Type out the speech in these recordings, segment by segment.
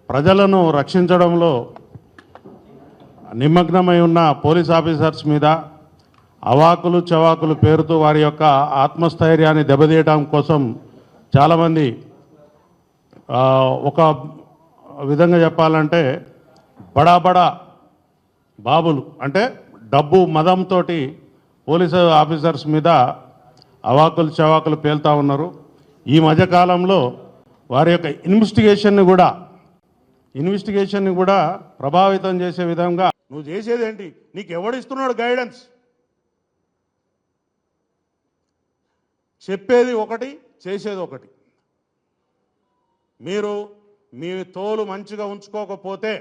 ప్రజలను రక్షించడంలో నిమగ్నమై ఉన్న పోలీస్ ఆఫీసర్స్ మీద అవాకులు చవాకులు పేరుతో వారి యొక్క ఆత్మస్థైర్యాన్ని దెబ్బతీయడం కోసం చాలామంది ఒక విధంగా చెప్పాలంటే బడా బాబులు అంటే డబ్బు మదంతో పోలీసు ఆఫీసర్స్ మీద అవాకులు చవాకులు పేలుతూ ఉన్నారు. ఈ మధ్యకాలంలో వారి యొక్క ఇన్వెస్టిగేషన్ని కూడా ప్రభావితం చేసే విధంగా నువ్వు చేసేది ఏంటి? నీకు ఎవడిస్తున్నాడు గైడెన్స్? చెప్పేది ఒకటి, చేసేది ఒకటి. మీరు మీ తోలు మంచిగా ఉంచుకోకపోతే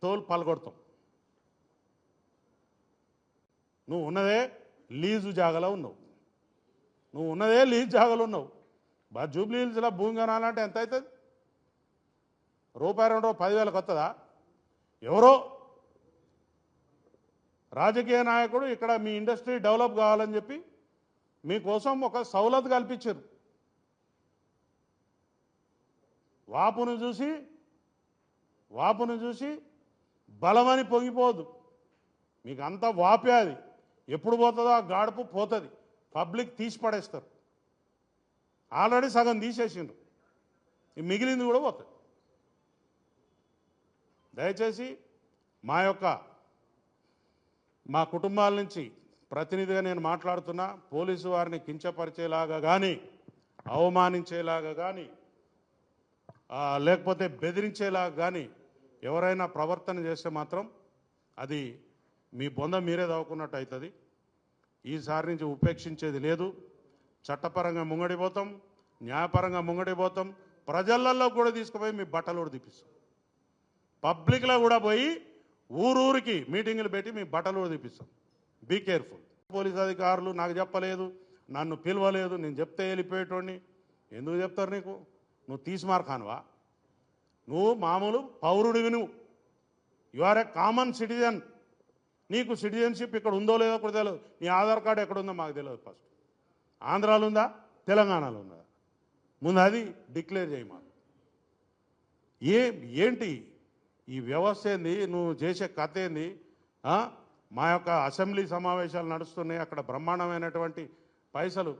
తోలు పలగొడతాం. నువ్వు ఉన్నదే లీజు జాగాలో ఉన్నావు. జూబ్లీ హిల్స్లో భూమి కొనాలంటే ఎంత అవుతుంది? రూపాయి 2 10,000 వస్తుందా? ఎవరో రాజకీయ నాయకుడు ఇక్కడ మీ ఇండస్ట్రీ డెవలప్ కావాలని చెప్పి మీకోసం ఒక సౌలత్ కల్పించారు. వాపును చూసి బలమని పొంగిపోదు. మీకు అంతా వాపే. అది ఎప్పుడు పోతుందో ఆ గాడుపు పోతుంది. పబ్లిక్ తీసి పడేస్తారు. ఆల్రెడీ సగం తీసేసిండ్రు, మిగిలింది కూడా పోతుంది. దయచేసి మా కుటుంబాల నుంచి ప్రతినిధిగా నేను మాట్లాడుతున్నా. పోలీసు వారిని కించపరిచేలాగా కానీ, అవమానించేలాగా కానీ, లేకపోతే బెదిరించేలాగా కానీ ఎవరైనా ప్రవర్తన చేస్తే మాత్రం అది మీ బొంద మీరే దాక్కున్నట్టు అవుతుంది. ఈసారి నుంచి ఉపేక్షించేది లేదు. చట్టపరంగా ముంగడిపోతాం, న్యాయపరంగా ముంగడిపోతాం. ప్రజలలో కూడా తీసుకుపోయి మీ బట్టలు కూడా తీపిస్తాం. పబ్లిక్లో కూడా పోయి ఊరూరికి మీటింగులు పెట్టి మీ బట్టలు కూడా తీపిస్తాం. Be careful. పోలీస్ అధికారులు నాకు చెప్పలేదు, నన్ను పిలవలేదు, నేను చెప్తే వెళ్ళిపోయేటోడిని. ఎందుకు చెప్తారు నీకు? నువ్వు తీసిమార్కానువా? నువ్వు మామూలు పౌరుడివి. You are a common citizen. నీకు సిటిజన్షిప్ ఇక్కడ ఉందో లేదో కూడా తెలియదు. నీ ఆధార్ కార్డు ఎక్కడుందో మాకు తెలియదు. ఫస్ట్ ఆంధ్రాలో ఉందా, తెలంగాణలో ఉందా? ముందు అది డిక్లేర్ చేయి మాకు. ఏంటి ఈ వ్యవస్థ ఏంది? నువ్వు చేసే కథ ఏంది? మా యొక్క అసెంబ్లీ సమావేశాలు నడుస్తున్నాయి. అక్కడ బ్రహ్మాండమైనటువంటి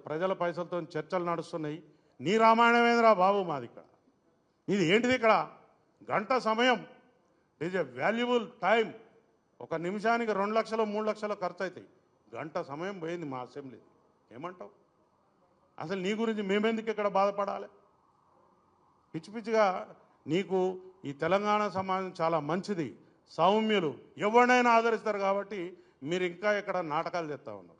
ప్రజల పైసలతో చర్చలు నడుస్తున్నాయి. నీ రామాయణమేంద్రా బాబు మాది ఇక్కడ. ఇది ఏంటిది? ఇక్కడ గంట సమయం ఈజ్ ఎ వాల్యుబుల్ టైం. ఒక నిమిషానికి 2 లక్షలు 3 లక్షలు ఖర్చు అవుతాయి. గంట సమయం పోయింది మా అసెంబ్లీ. ఏమంటావు? అసలు నీ గురించి మేమెందుకు ఇక్కడ బాధపడాలి? పిచ్చిగా నీకు ఈ తెలంగాణ సమాజం చాలా మంచిది, సౌమ్యులు, ఎవరినైనా ఆదరిస్తారు. కాబట్టి మీరు ఇంకా ఇక్కడ నాటకాలు చేస్తూ ఉన్నారు.